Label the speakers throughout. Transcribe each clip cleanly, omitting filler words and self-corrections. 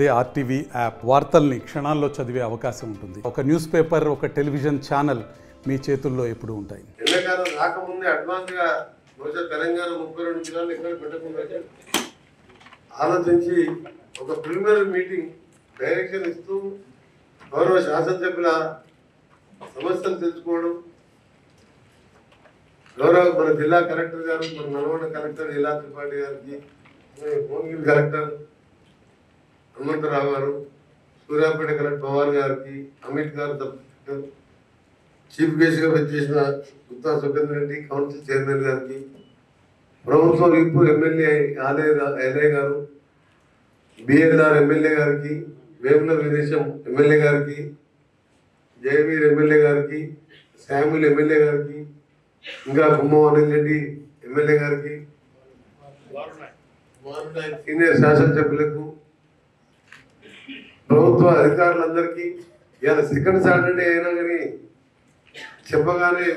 Speaker 1: అదే RTV app వార్తల్ని క్షణాల్లో చదివే అవకాశం ఉంటుంది. ఒక న్యూస్ పేపర్, ఒక టెలివిజన్ ఛానల్ మీ చేతుల్లో ఎప్పుడూ ఉంటాయి.
Speaker 2: ఎన్నికలు రాకముందే అడ్వాన్స్గా బహుశా తెలంగాణ 32 జిల్లాలు ఎక్కడ పెట్టకుండా ఆలోచించి ఒక ప్రిలిమినరీ మీటింగ్ డైరెక్షన్ ఇస్తూ గౌరవ శాసనసభ్యుల సమస్యలు తెలుసుకోవడం, గౌరవ మన జిల్లా కలెక్టర్ గారు, మన నల్గొండ కలెక్టర్ ఇలా త్రిపాఠి గారికి, భువనగిరి కలెక్టర్ హనుమంతరావు గారు, సూర్యాపేట కలెక్టర్ పవార్ గారికి, అమిత్ గారు చీఫ్ గెస్ట్గా వచ్చేసిన గుత్తా సుఖేందర్ రెడ్డి, కౌన్సిల్ చైర్మన్ గారికి, ప్రభుత్వ విప్ ఎమ్మెల్యే ఎల్ఏ గారు, బిఎల్ఆర్ ఎమ్మెల్యే గారికి, వేముల విదేశం ఎమ్మెల్యే గారికి, జయవీర్ ఎమ్మెల్యే గారికి, శామ్యుల్ ఎమ్మెల్యే గారికి, ఇంకా గుమ్మం అనిల్ రెడ్డి ఎమ్మెల్యే గారికి, సీనియర్ శాసనసభ్యులకు, ప్రభుత్వ అధికారులందరికీ ఇవాళ సెకండ్ సాటర్డే అయినా కానీ చెప్పగానే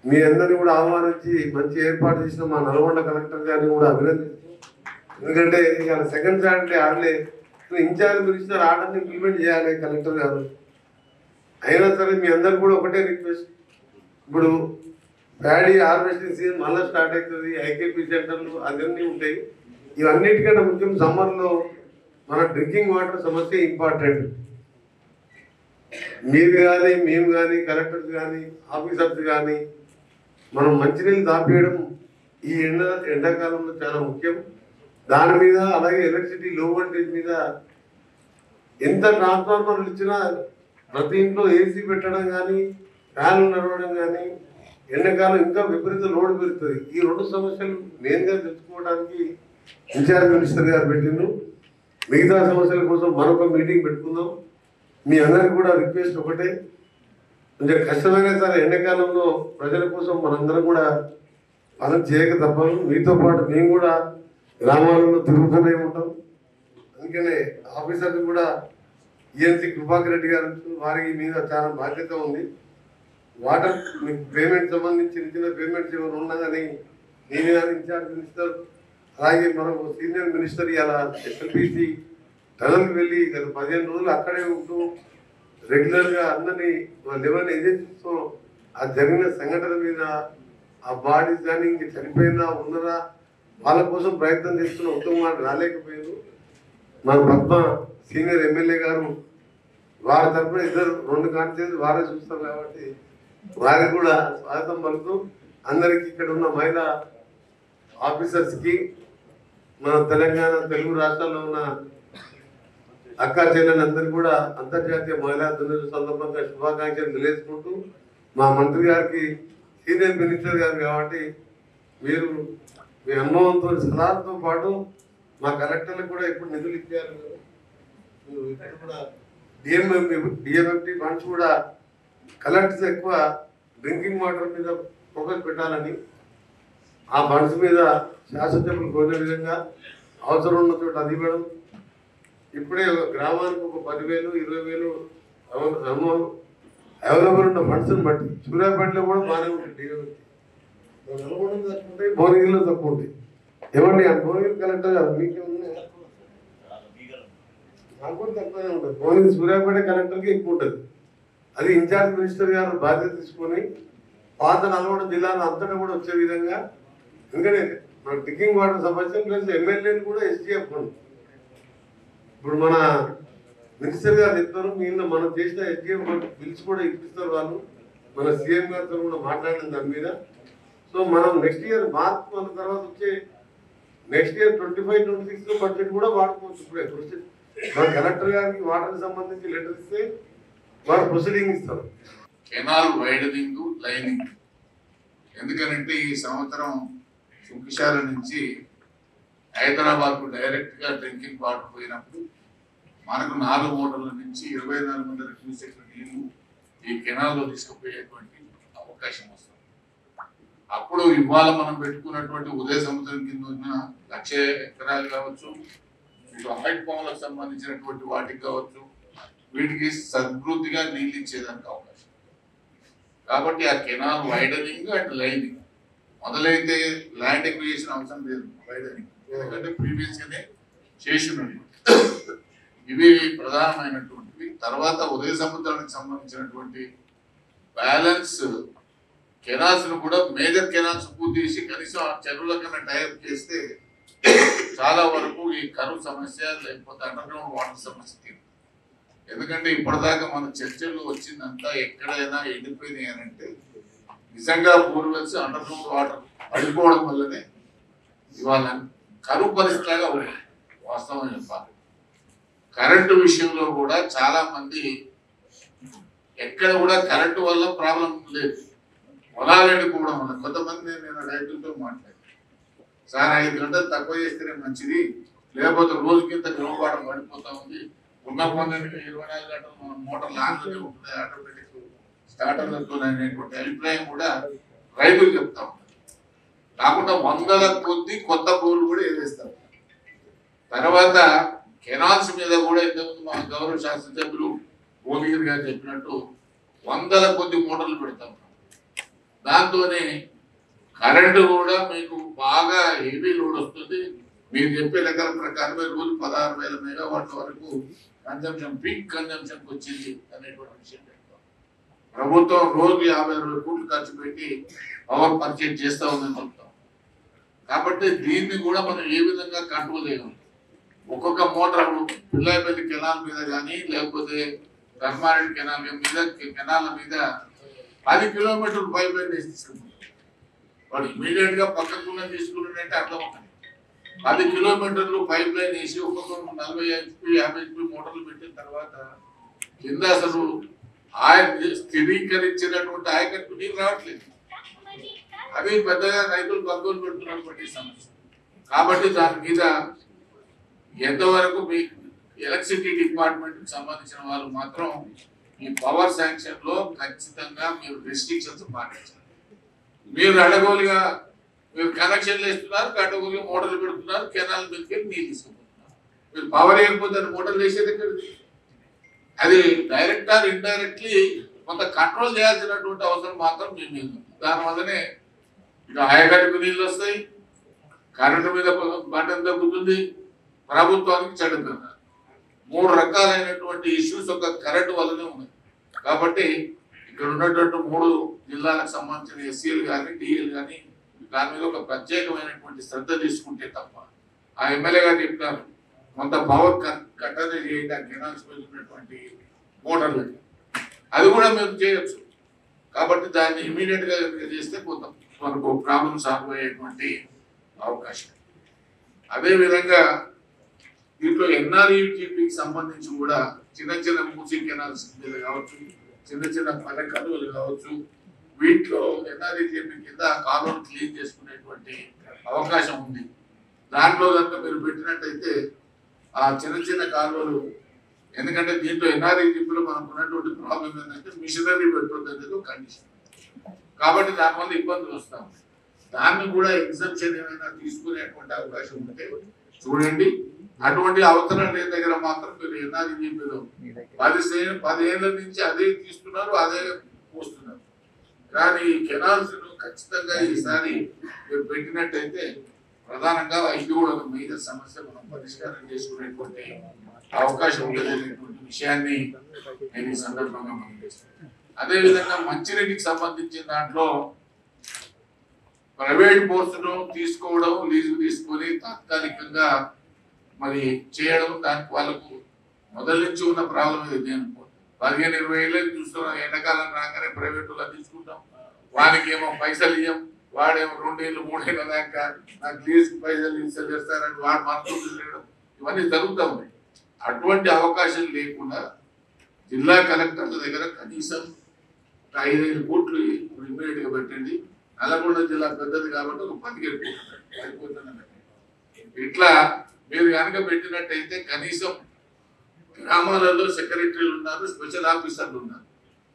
Speaker 2: మీ అందరినీ కూడా ఆహ్వానించి మంచి ఏర్పాటు చేసిన మా నల్గొండ కలెక్టర్ గారిని కూడా అభినందిస్తూ, ఎందుకంటే ఇవాళ సెకండ్ సాటర్డే ఆడలే, ఇన్ఛార్జ్ మినిస్టర్ ఆర్డర్ని ఇంప్లిమెంట్ చేయాలి కలెక్టర్ గారు. అయినా సరే మీ అందరు కూడా ఒకటే రిక్వెస్ట్, ఇప్పుడు ప్యాడీ హార్వెస్టింగ్ సీజన్ మళ్ళీ స్టార్ట్ అవుతుంది, ఐకేపీ సెంటర్లు అవన్నీ ఉంటాయి. ఇవన్నిటికన్నా ముఖ్యం సమ్మర్లో మన డ్రింకింగ్ వాటర్ సమస్య ఇంపార్టెంట్. మీరు కానీ మేము కానీ కలెక్టర్స్ కానీ ఆఫీసర్స్ కానీ మనం మంచినీళ్ళు దాపేయడం ఈ ఎండాకాలంలో చాలా ముఖ్యం. దాని మీద అలాగే ఎలక్ట్రిసిటీ లో వోల్టేజ్ మీద ఎంత ట్రాన్స్ఫార్మర్లు ఇచ్చినా ప్రతి ఇంట్లో ఏసీ పెట్టడం కానీ ఫ్యాన్లు నడవడం కానీ ఎండాకాలం ఇంకా విపరీత లోడ్ పెరుగుతుంది. ఈ రెండు సమస్యలు మెయిన్గా తెచ్చుకోవడానికి ఇన్ఛార్జ్ మినిస్టర్ గారు పెట్టిండ్రు. మిగతా సమస్యల కోసం మరొక మీటింగ్ పెట్టుకుందాం. మీ అందరికి కూడా రిక్వెస్ట్ ఒకటే, కొంచెం కష్టమైనా సరే ఎండాకాలంలో ప్రజల కోసం మనందరం కూడా పనులు చేయక తప్పదు. మీతో పాటు మేము కూడా గ్రామాలలో తిరుగుతూనే ఉంటాం. అందుకనే ఆఫీసర్లు కూడా ఈఎన్సీ కృపాకర్ రెడ్డి గారు వారికి మీద చాలా బాధ్యత ఉంది. వాటర్ పేమెంట్ సంబంధించి చిన్న పేమెంట్స్ ఏమైనా ఉన్నా కానీ నేను కానీ ఇన్ఛార్జ్ మినిస్టర్, అలాగే మనం సీనియర్ మినిస్టర్ ఇలా ఎస్ఎల్బిసి టనల్కి వెళ్ళి గత 15 రోజులు అక్కడే ఉంటూ రెగ్యులర్గా అందరినీ 11 ఏజెన్సీస్తో ఆ జరిగిన సంఘటన మీద ఆ బాడీస్ కానీ ఇంక చనిపోయిందా ఉన్నదా వాళ్ళ కోసం ప్రయత్నం చేస్తున్న ఉత్తమ రాలేకపోయారు. మన పద్మ సీనియర్ ఎమ్మెల్యే గారు వారి తరఫున 2 కాన్స్టిట్యూన్సీ వారే చూస్తారు కాబట్టి వారికి కూడా స్వాగతం పలుకుతూ, అందరికీ ఇక్కడ ఉన్న మహిళా ఆఫీసర్స్కి, మన తెలంగాణ తెలుగు రాష్ట్రాల్లో ఉన్న అక్కా చెల్లెలందరికీ కూడా అంతర్జాతీయ మహిళా దినోత్సవం సందర్భంగా శుభాకాంక్షలు తెలియజేసుకుంటూ, మా మంత్రి గారికి సీనియర్ మినిస్టర్ గారు కాబట్టి మీరు మీ అనుభవంతో సలహాలతో పాటు మా కలెక్టర్లకు కూడా ఇప్పుడు నిధులు ఇచ్చారు. ఇక్కడ కూడా డిఎంఎఫ్టీ ఫండ్స్ కూడా కలెక్టర్స్ ఎక్కువ డ్రింకింగ్ వాటర్ మీద ఫోకస్ పెట్టాలని, ఆ ఫండ్స్ మీద శాసనసభ్యులు కోరిన విధంగా అవసరం ఉన్న చోట అది ఇవ్వడం. ఇప్పుడే గ్రామానికి ఒక 10,000, 20,000 అవైలబుల్ ఉన్న ఫండ్స్ని బట్టి సూర్యాపేటలో కూడా బాగానే ఉంటుంది. నల్గొండ తక్కువ ఉంటాయి, భువనగిరిలో తక్కువ ఉంటాయి. ఏమండి ఆ భువనగిరి కలెక్టర్ కాదు మీకేమున్నాయి, నాకు కూడా తక్కువనే ఉంటుంది. భువనగిరి సూర్యాపేట కలెక్టర్కి ఎక్కువ ఉంటుంది. అది ఇన్ఛార్జ్ మినిస్టర్ గారు బాధ్యత తీసుకొని పాత నల్గొండ జిల్లాలో అంతటా కూడా వచ్చే విధంగా, ఎందుకంటే మన డ్రింకింగ్ వాటర్ సమస్య ప్లస్ ఎమ్మెల్యేలు కూడా ఎస్డిఎఫ్ ఫండ్. ఇప్పుడు మన మినిస్టర్ గారు చెప్తారు, మీరు మనం చేసిన ఎస్డిఎఫ్ బిల్స్ కూడా ఇప్పిస్తారు వాళ్ళు. మన సీఎం గారితో కూడా మాట్లాడిన దాని మీద. సో మనం నెక్స్ట్ ఇయర్ మార్చ్ మన తర్వాత వచ్చే నెక్స్ట్ ఇయర్ 25-26 బడ్జెట్ కూడా వాడుకోవచ్చు. ఇప్పుడే ప్రొసీడ్ మన కలెక్టర్ గారికి వాటర్కి సంబంధించి లెటర్ ఇస్తే వారు ప్రొసీడింగ్ ఇస్తారు.
Speaker 3: Canal widening, lining. ఎందుకనంటే ఈ సంవత్సరం సుంకిశాల నుంచి హైదరాబాద్కు డైరెక్ట్గా డ్రింకింగ్ వాటర్ పోయినప్పుడు మనకు 4 మోటార్ల నుంచి 24,000 క్యూసెక్ల నీళ్లు ఈ కెనాల్లో తీసుకుపోయేటువంటి అవకాశం వస్తుంది. అప్పుడు ఇవాళ మనం పెట్టుకున్నటువంటి ఉదయ సముద్రం కింద ఉన్న 1,00,000 ఎకరాలు కావచ్చు, ఇటు హైట్ పవన్లకు సంబంధించినటువంటి వాటికి కావచ్చు, వీటికి సమృద్ధిగా నీళ్ళు ఇచ్చేదానికి అవకాశం. కాబట్టి ఆ కెనాల్ వైడనింగ్ అండ్ లైనింగ్ మొదలైతే ల్యాండ్ ఎక్విజిషన్ అవసరం లేదు, వైడనింగ్ ఎందుకంటే ప్రీవియస్ గానే చేసి ఇవి ప్రధానమైనటువంటివి. తర్వాత ఉదయ సముద్రానికి సంబంధించినటువంటి బ్యాలెన్స్ కెనాల్స్ ను కూడా మేజర్ కెనాల్స్ పూర్తి చేసి కనీసం ఆ చెరువుల కన్నా టైప్ చేస్తే చాలా వరకు ఈ కరువు సమస్య లేకపోతే అండర్ గ్రౌండ్ వాటర్ సమస్య తీరు. ఎందుకంటే ఇప్పటిదాకా మన చర్చలు వచ్చిందంతా ఎక్కడైనా ఎండిపోయినాయి అని అంటే నిజంగా బోర్వెల్స్ అండర్ గ్రౌండ్ వాటర్ పడిపోవడం వల్లనే ఇవాళ కరువు పరిస్థితిగా ఉన్నాయి. వాస్తవం చెప్పాలి. కరెంటు విషయంలో కూడా చాలా మంది ఎక్కడ కూడా కరెంటు వల్ల ప్రాబ్లం లేదు, పొలాలు ఎండిపోవడం వల్ల. కొంతమంది నేను రైతులతో మాట్లాడాను, సార్ 5 గంటలు తక్కువ చేస్తేనే మంచిది, లేకపోతే రోజుకింత గ్రౌండ్ పడిపోతా ఉంది, ఉన్న పొందడానికి 24 గంటలు మన మోటార్ లాంగ్లోనే ఉంటుంది ఆటోమేటిక్ స్టార్టర్లతో అనేటువంటి అభిప్రాయం కూడా రైతులు చెప్తా ఉంటారు. కాకుండా 100ల కొద్ది కొత్త బోర్లు కూడా వేస్తారు. తర్వాత కెనాల్స్ మీద కూడా ఇంతకుముందు మా గౌరవ శాసనసభ్యులు భువనగిరి గారు చెప్పినట్టు 100ల కొద్ది మోటార్లు పెడతాం. దాంతోనే కరెంటు కూడా మీకు బాగా హెవీ లోడ్ వస్తుంది. మీరు చెప్పే లెక్కల ప్రకారం రోజు 16,000 మెగావాట్ల వరకు కన్జంప్షన్, పీక్ కన్జంప్షన్కి వచ్చింది అనేటువంటి విషయం చెప్తాం. ప్రభుత్వం రోజు 50-60 కోట్లు ఖర్చు పెట్టి పవర్ పర్చేజ్ చేస్తూ ఉందని చెప్తాం. కాబట్టి దీన్ని కూడా మనం ఏ విధంగా కంట్రోల్ చేయగలం? ఒక్కొక్క మోటార్ పిల్లాయిపల్లి కెనాల్ మీద కానీ లేకపోతే ధర్మారెడ్డి కెనాల్ మీద కెనాల్ మీద 10 కిలోమీటర్లు పైప్ లైన్ వేసి తీసుకుంటాం. వాడు ఇమీడియట్ గా పక్కకున్న తీసుకున్నాడంటే అర్థం ఉంటుంది. 10 కిలోమీటర్లు పైప్ లైన్ వేసి ఒక్కొక్క 40 HP 50 HP మోటార్లు పెట్టిన తర్వాత కింద అసలు స్థిరీకరించినటువంటి ఆయకట్టు నీరు రావట్లేదు. అవి పెద్దగా రైతులు కొనుగోలు పెడుతున్నటువంటి సమస్య. కాబట్టి దాని మీద ఎంతవరకు మీ ఎలక్ట్రిసిటీ డిపార్ట్మెంట్ కి సంబంధించిన వాళ్ళు మాత్రం ఈ పవర్ శాంక్షన్ లో ఖచ్చితంగా మీరు రెస్ట్రిక్షన్స్ పాటించాలి. మీరు అడగోలుగా మీరు కనెక్షన్లు ఇస్తున్నారు, అడగోలుగా మోటార్లు పెడుతున్నారు, కెనాల్ మీదకి నీళ్ళు తీసుకుంటున్నారు. మీరు పవర్ వేయకపోతే మోటార్లు వేసేది ఎక్కడిది? అది డైరెక్ట్ ఆర్ ఇండైరెక్ట్లీ కొంత కంట్రోల్ చేయాల్సినటువంటి అవసరం మాత్రం మీ మీద. దానివల్లనే ఇక ఆయకట్టుకు నీళ్ళు వస్తాయి, కరెంటు మీద బటన్ తగ్గుతుంది, ప్రభుత్వానికి చెడు కదా. 3 రకాలైనటువంటి ఇష్యూస్ ఒక కరెంటు వల్లనే ఉన్నాయి. కాబట్టి ఇక్కడ ఉన్నటువంటి 3 జిల్లాలకు సంబంధించిన ఎస్సీలు కానీ డిఎల్ కానీ దాని మీద ఒక ప్రత్యేకమైనటువంటి శ్రద్ధ తీసుకుంటే తప్ప, ఆ ఎమ్మెల్యే గారు చెప్తారు కొంత పవర్ కట్టనే చేయడానికి కెనాల్స్ మీద ఉన్నటువంటి మోటార్లకి అది కూడా మేము చేయొచ్చు. కాబట్టి దాన్ని ఇమీడియట్ గా చేస్తే కొంత మనకు ప్రాబ్లం సాల్వ్ అయ్యేటువంటి అవకాశం. అదేవిధంగా దీంట్లో ఎన్ఆర్ఈజీపీకి సంబంధించి కూడా చిన్న చిన్న మూసీ కెనాల్స్ మీద కావచ్చు, చిన్న చిన్న పల్లె కాలువలు కావచ్చు, వీటిలో ఎన్ఆర్ఈజీపీ కింద కాలువలు క్లీన్ చేసుకునేటువంటి అవకాశం ఉంది. దాంట్లో కనుక మీరు పెట్టినట్టయితే ఆ చిన్న చిన్న కాలువలు, ఎందుకంటే దీంట్లో ఎన్ఆర్ఈజీపీలో మనకు ఉన్నటువంటి ప్రాబ్లం ఏంటంటే మిషనరీ పెట్టొద్దు అనేది ఒక కండిషన్. కాబట్టి దానివల్ల ఇబ్బందులు వస్తాం. దాన్ని కూడా ఎగ్జంప్షన్ ఏమైనా తీసుకునేటువంటి అవకాశం ఉంటే చూడండి. అటువంటి అవసరం లేని దగ్గర మాత్రం మీరు ఎన్ఆర్ఈజీపీలో 10 ఏళ్ల నుంచి అదే తీస్తున్నారు, అదే పోస్తున్నారు. కానీ కెనాల్స్ ఖచ్చితంగా ఈసారి మీరు పెట్టినట్టయితే ప్రధానంగా ఇది కూడా ఒక మేజర్ సమస్య మనం పరిష్కారం చేసుకునేటువంటి అవకాశం ఉండేటువంటి విషయాన్ని నేను ఈ సందర్భంగా మనం చేస్తాను. అదేవిధంగా మంచినీటికి సంబంధించిన దాంట్లో ప్రైవేట్ బోర్సును తీసుకోవడం, లీజు తీసుకొని తాత్కాలికంగా మరి చేయడం, దానికి వాళ్ళకు మొదటి నుంచి ఉన్న ప్రాబ్లం ఇది. నేను 15-20 ఏళ్ళకి చూస్తున్నాం, ఎండాకాలం రాగానే ప్రైవేట్ వాళ్ళు తీసుకుంటాం, వానికి ఏమో పైసలు ఇవ్వం, వాడేమో 2 ఏళ్ళు 3 ఏళ్ళ దాకా నాకు లీజుకి పైసలు చేస్తారని వాడు మనతో లేడం, ఇవన్నీ జరుగుతూ ఉన్నాయి. అటువంటి అవకాశం లేకుండా జిల్లా కలెక్టర్ల దగ్గర కనీసం 5-5 కోట్లు ఇమీడియట్ గా పెట్టండి. నల్గొండ జిల్లా పెద్దది కాబట్టి ఒక 17 కోట్లు ఇట్లా మీరు కనుక పెట్టినట్టయితే కనీసం గ్రామాలలో సెక్రటరీలు ఉన్నారు, స్పెషల్ ఆఫీసర్లు ఉన్నారు,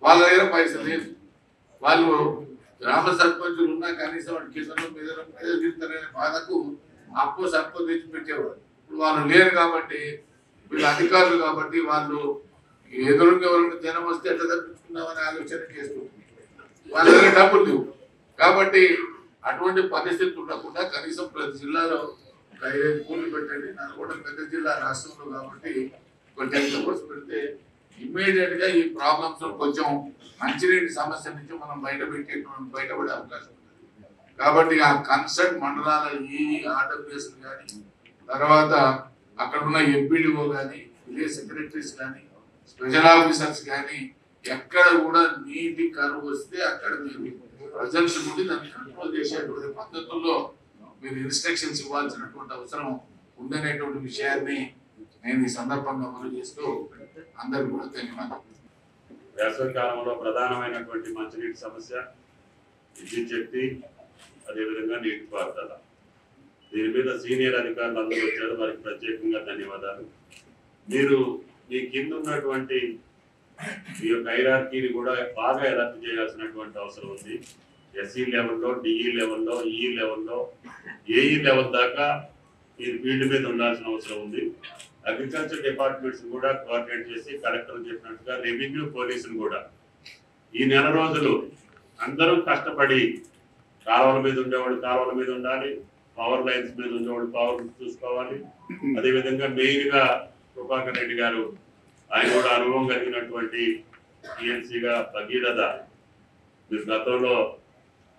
Speaker 3: వాళ్ళ దగ్గర పైసలు లేదు. వాళ్ళు గ్రామ సర్పంచులు ఉన్నా కనీసం వాటి కిందలో మీద ప్రయోగిస్తారనే బాధకు అప్పు సర్పంచ్ తెచ్చి పెట్టేవారు. ఇప్పుడు వాళ్ళు లేరు కాబట్టి, వీళ్ళు అధికారులు కాబట్టి వాళ్ళు ఎదురుగా ఎవరైనా జనం వస్తే ఎట్లా తప్పించుకుందామని ఆలోచన చేస్తుంది. వాళ్ళ దగ్గర డబ్బులు లేవు. కాబట్టి అటువంటి పరిస్థితి ఉండకుండా కనీసం ప్రతి జిల్లాలో 5-5 కోట్లు పెట్టండి. నల్గొండ పెద్ద జిల్లా రాష్ట్రంలో కాబట్టి కొంచెం ఫోర్స్ పెడితే ఇమ్మీడియట్ గా ఈ ప్రాబ్లమ్స్ కొంచెం మంచినీటి సమస్య నుంచి మనం బయటపడే అవకాశం ఉంటుంది. కాబట్టి ఆ కన్సర్న్ మండలాల ఈ ఆర్డబ్ల్యూఎస్ కానీ, తర్వాత అక్కడ ఉన్న ఎంపీడీఓ కానీ, విలేజ్ సెక్రటరీస్ కానీ, స్పెషల్ ఆఫీసర్స్ కానీ, ఎక్కడ కూడా నీటి కరువు వస్తే అక్కడ మీరు ప్రజెన్స్ నుండి దాన్ని కంట్రోల్ చేసేటువంటి పద్ధతుల్లో మీరు ఇన్స్ట్రక్షన్స్ ఇవ్వాల్సినటువంటి అవసరం ఉందనేటువంటి విషయాన్ని నేను ఈ సందర్భంగా అమలు చేస్తూ అందరికీ కూడా ధన్యవాదాలు.
Speaker 4: వేసవి కాలంలో ప్రధానమైనటువంటి మంచినీటి సమస్య విద్యుత్ శక్తి, అదేవిధంగా నీటిపారుదల. దీని మీద సీనియర్ అధికారులు అందరూ వచ్చారు, వారికి ప్రత్యేకంగా ధన్యవాదాలు. మీరు మీ కింద ఉన్నటువంటి ఈ యొక్క హైరార్కీని కూడా బాగా అలర్ట్ చేయాల్సినటువంటి అవసరం ఉంది. ఎస్ఈ లెవెల్లో, డిఈ లెవెల్లో, ఈఈ లెవెల్లో, ఏఈ లెవెల్ దాకా ఈ ఫీల్డ్ మీద ఉండాల్సిన అవసరం ఉంది. అగ్రికల్చర్ డిపార్ట్మెంట్స్ కూడా కోఆర్డినేట్ చేసి కలెక్టర్ చెప్పినట్టుగా రెవెన్యూ పోలీసులు కూడా ఈ నెల రోజులు అందరూ కష్టపడి కాలువల మీద ఉండేవాళ్ళు కాలువల మీద ఉండాలి, పవర్ లైన్స్ మీద ఉండేవాళ్ళు పవర్ చూసుకోవాలి. అదేవిధంగా మెయిన్గా ప్రభాకర్ రెడ్డి గారు, ఆయన కూడా అనుభవం కలిగినటువంటి టీఎన్సీగా భగీరథ మీరు గతంలో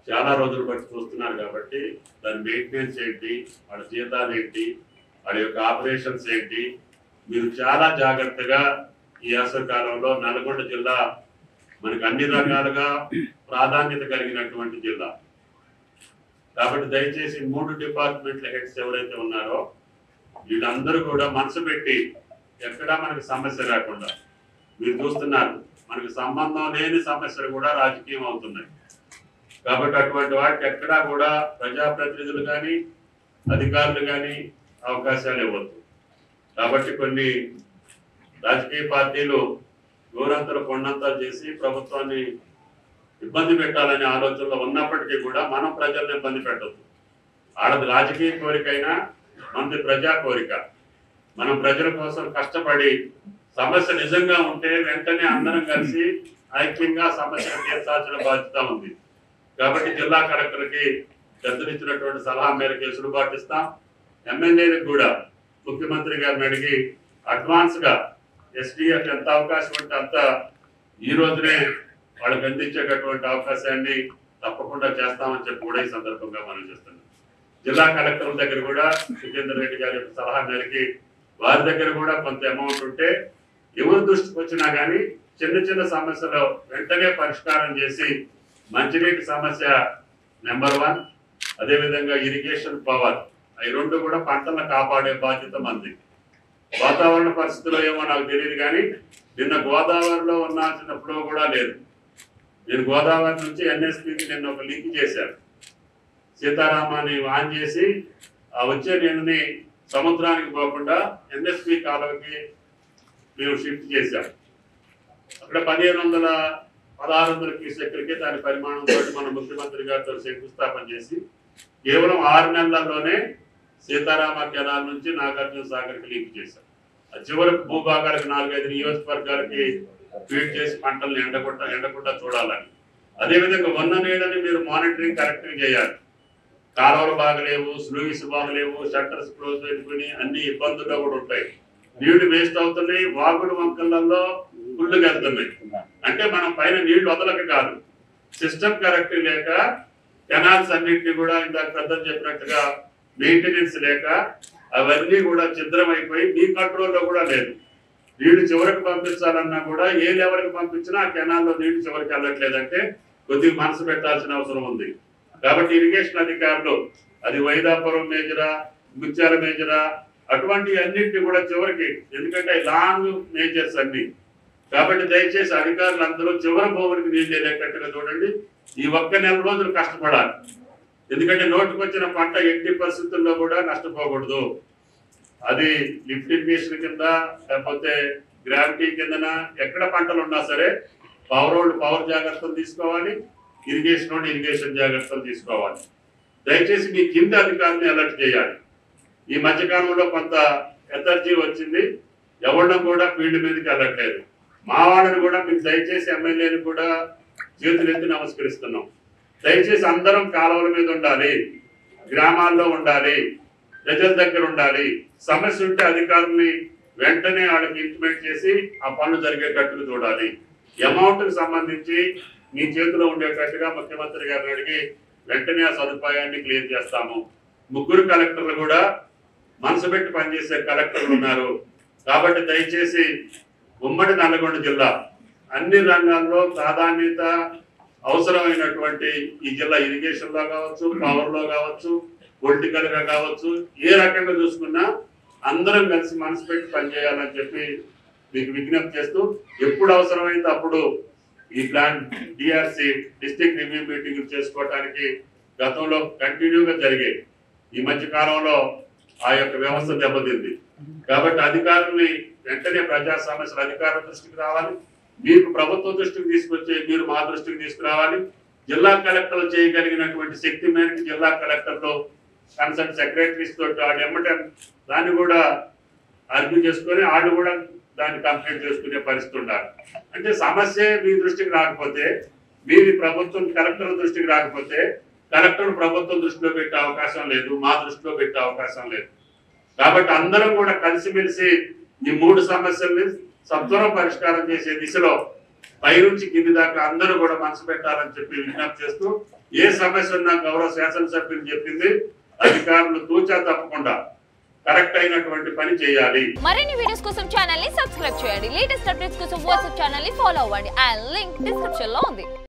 Speaker 4: చాలా రోజులు బట్టి చూస్తున్నారు కాబట్టి దాని మెయింటెనెన్స్ ఏంటి, వాళ్ళ జీతాలు ఏంటి, వాళ్ళ యొక్క ఆపరేషన్స్ ఏంటి, మీరు చాలా జాగ్రత్తగా ఈ వేసవి కాలంలో నల్గొండ జిల్లా మనకు అన్ని రకాలుగా ప్రాధాన్యత కలిగినటువంటి జిల్లా కాబట్టి దయచేసి 3 డిపార్ట్మెంట్ల హెడ్స్ ఎవరైతే ఉన్నారో వీళ్ళందరూ కూడా మనసు పెట్టి ఎక్కడా మనకి సమస్య లేకుండా, మీరు చూస్తున్నారు మనకి సంబంధం లేని సమస్యలు కూడా రాజకీయం అవుతున్నాయి. కాబట్టి అటువంటి వాటికి ఎక్కడా కూడా ప్రజాప్రతినిధులు కానీ అధికారులు కానీ అవకాశాలు ఇవ్వద్దు. కాబట్టి కొన్ని రాజకీయ పార్టీలు గోరంతలు కొండంతలు చేసి ప్రభుత్వాన్ని ఇబ్బంది పెట్టాలనే ఆలోచనలో ఉన్నప్పటికీ కూడా మనం ప్రజల్ని ఇబ్బంది పెట్టద్దు. ఆడది రాజకీయ కోరికైనా మనది ప్రజా కోరిక. మనం ప్రజల కోసం కష్టపడి సమస్య నిజంగా ఉంటే వెంటనే అందరం కలిసి ఐక్యంగా సమస్యను తీర్చాల్సిన బాధ్యత ఉంది. కాబట్టి జిల్లా కలెక్టర్కి పెద్దలిచ్చినటువంటి సలహా మేరకు కేసులు పాటిస్తాం. ఎమ్మెల్యేలకు కూడా ముఖ్యమంత్రి గారిని అడిగి అడ్వాన్స్గా ఎస్డిఎఫ్ ఎంత అవకాశం ఉంటే అంత ఈ రోజునే వాళ్ళకి అందించేటటువంటి అవకాశాన్ని తప్పకుండా చేస్తామని చెప్పి కూడా ఈ సందర్భంగా మనం చేస్తున్నాం. జిల్లా కలెక్టర్ల దగ్గర కూడా సుఖేందర్ రెడ్డి గారి యొక్క సలహా మేరకి వారి దగ్గర కూడా కొంత అమౌంట్ ఉంటే ఎవరి దృష్టికి వచ్చినా కానీ చిన్న చిన్న సమస్యలు వెంటనే పరిష్కారం చేసి మంచినీటి సమస్య నెంబర్ 1, అదేవిధంగా ఇరిగేషన్ పవర్, అవి 2 కూడా పంటలను కాపాడే బాధ్యత మంది. వాతావరణ పరిస్థితుల్లో ఏమో నాకు తెలియదు కానీ నిన్న గోదావరిలో ఉన్నాల్సిన ఫ్లో కూడా లేదు. నేను గోదావరి నుంచి ఎన్ఎస్పికి నిన్న ఒక లింక్ చేశాను. సీతారామాన్ని ఆన్ చేసి ఆ వచ్చే నీళ్ళని సముద్రానికి పోకుండా ఎన్ఎస్పి కాలువకి మేము షిఫ్ట్ చేశాం. అక్కడ 1500-1600 క్యూసెక్లకి దాని పరిమాణంతో మన ముఖ్యమంత్రి గారితో శంకుస్థాపన చేసి కేవలం 6 నెలల్లోనే సీతారామ కెనాల్ నుంచి నాగార్జున సాగర్కి లింక్ చేశాం. చివరి భూభాగాలకు 4-5 నియోజకవర్గాలకి ఫీడ్ చేసి పంటలను ఎండకుండా చూడాలని. అదేవిధంగా ఉన్న నీళ్ళని మీరు మానిటరింగ్ కరెక్ట్గా చేయాలి. కాలువలు బాగలేవు, స్లూయిస్ బాగలేవు, షట్టర్స్ క్లోజ్ అయిపోయి అన్ని ఇబ్బందుల్లో కూడా ఉంటాయి. నీళ్లు వేస్ట్ అవుతున్నాయి, వాగులు వంకలలో ఫుల్లుగా వెళ్తున్నాయి. అంటే మనం పైన నీళ్లు వదలక కాదు, సిస్టమ్ కరెక్ట్ లేక కెనాల్స్ అన్నింటినీ కూడా ఇందాక పెద్దలు చెప్పినట్టుగా మెయింటెనెన్స్ లేక అవన్నీ కూడా ఛిద్రమైపోయి మీ కంట్రోల్లో కూడా లేదు. నీళ్లు చివరికి పంపించాలన్నా కూడా ఏ లెవెల్కి పంపించినా ఆ కెనాల్లో నీళ్లు చివరికి వెళ్ళట్లేదంటే కొద్దిగా మనసు పెట్టాల్సిన అవసరం ఉంది. కాబట్టి ఇరిగేషన్ అధికారులు అది వైదాపురం మేజరా, ముత్యాల మేజరా, అటువంటి అన్నింటినీ కూడా చివరికి, ఎందుకంటే లాంగ్ మేజర్స్ అన్ని, కాబట్టి దయచేసి అధికారులు అందరూ చివరి భూములకు నీళ్ళు వెళ్ళేటట్టుగా చూడండి. ఈ 1 నెల రోజులు కష్టపడాలి. ఎందుకంటే నోటికి వచ్చిన పంట ఎట్టి పరిస్థితుల్లో కూడా నష్టపోకూడదు. అది లిఫ్ట్ ఇరిగేషన్ కింద లేకపోతే గ్రావిటీ కిందన ఎక్కడ పంటలు ఉన్నా సరే పవర్ జాగ్రత్తలు తీసుకోవాలి, ఇరిగేషన్ జాగ్రత్తలు తీసుకోవాలి. దయచేసి మీ కింద అధికారులను అలర్ట్ చేయాలి. ఈ మధ్యకాలంలో కొంత ఎనర్జీ వచ్చింది, ఎవరిని కూడా ఫీల్డ్ మీదకి వెళ్ళట్లేదు. మా వాళ్ళని కూడా మీకు దయచేసి ఎమ్మెల్యేని కూడా చేతులెత్తి నమస్కరిస్తున్నాం. దయచేసి అందరం కాలువల మీద ఉండాలి, గ్రామాల్లో ఉండాలి, ప్రజల దగ్గర ఉండాలి. సమస్య ఉంటే అధికారుల్ని వెంటనే వాళ్ళకి ఇంటిమేట్ చేసి ఆ పనులు జరిగేటట్టుగా చూడాలి. అమౌంట్కి సంబంధించి మీ చేతిలో ఉండేటట్టుగా ముఖ్యమంత్రి గారిని అడిగి వెంటనే ఆ సదుపాయాన్ని క్లియర్ చేస్తాము. 3 కలెక్టర్లు కూడా మనసు పెట్టి పనిచేసే కలెక్టర్లు ఉన్నారు కాబట్టి దయచేసి ఉమ్మడి నల్లగొండ జిల్లా అన్ని రంగాల్లో ప్రాధాన్యత అవసరమైనటువంటి ఈ జిల్లా ఇరిగేషన్ లో కావచ్చు, పవర్ లో కావచ్చు, పొలిటికల్ గా కావచ్చు, ఏ రకంగా చూసుకున్నా అందరం కలిసి మనసు పెట్టి పనిచేయాలని చెప్పి మీకు విజ్ఞప్తి చేస్తూ ఎప్పుడు అవసరమైతే అప్పుడు ఈ plan DRC district review meeting చేసుకోవడానికి గతంలో కంటిన్యూగా జరిగాయి. ఈ మధ్య కాలంలో ఆ యొక్క వ్యవస్థ దెబ్బతింది కాబట్టి అధికారుల్ని వెంటనే ప్రజా సమస్యలు అధికారుల దృష్టికి రావాలి, మీకు ప్రభుత్వ దృష్టికి తీసుకొచ్చి మీరు మా దృష్టికి తీసుకురావాలి. జిల్లా కలెక్టర్లు చేయగలిగినటువంటి శక్తి మేరకు జిల్లా కలెక్టర్లు కన్సర్న్ సెక్రటరీస్ తోటి వాళ్ళు ఎమ్మటే దాన్ని కూడా ఆర్గ్యూ చేసుకొని వాళ్ళు కూడా దాన్ని కంప్లీట్ చేసుకునే పరిస్థితి ఉండాలి. అంటే సమస్య మీ దృష్టికి రాకపోతే, మీది ప్రభుత్వం కలెక్టర్ దృష్టికి రాకపోతే కలెక్టర్ ప్రభుత్వం దృష్టిలో పెట్టే అవకాశం లేదు, మా దృష్టిలో పెట్టే అవకాశం లేదు. కాబట్టి అందరం కూడా కలిసిమెలిసి ఈ 3 సమస్యల్ని సత్వరం పరిష్కారం చేసే దిశలో పైనుంచి కింది దాకా అందరూ కూడా మనసు పెట్టాలని చెప్పి విజ్ఞప్తి చేస్తూ, ఏ సమస్య ఉన్నా గౌరవ శాసనసభ్యులు చెప్పింది అధికారులు తూచా తప్పకుండా కరెక్ట్ అయినటువంటి పని చేయాలి.
Speaker 5: మరిన్ని వీడియోస్ కోసం ఛానల్ ని సబ్స్క్రైబ్ చేయండి. లేటెస్ట్ అప్డేట్స్ కోసం వాట్సాప్ ఛానల్ ని ఫాలో అవ్వండి. ఆ లింక్ డిస్క్రిప్షన్ లో ఉంది.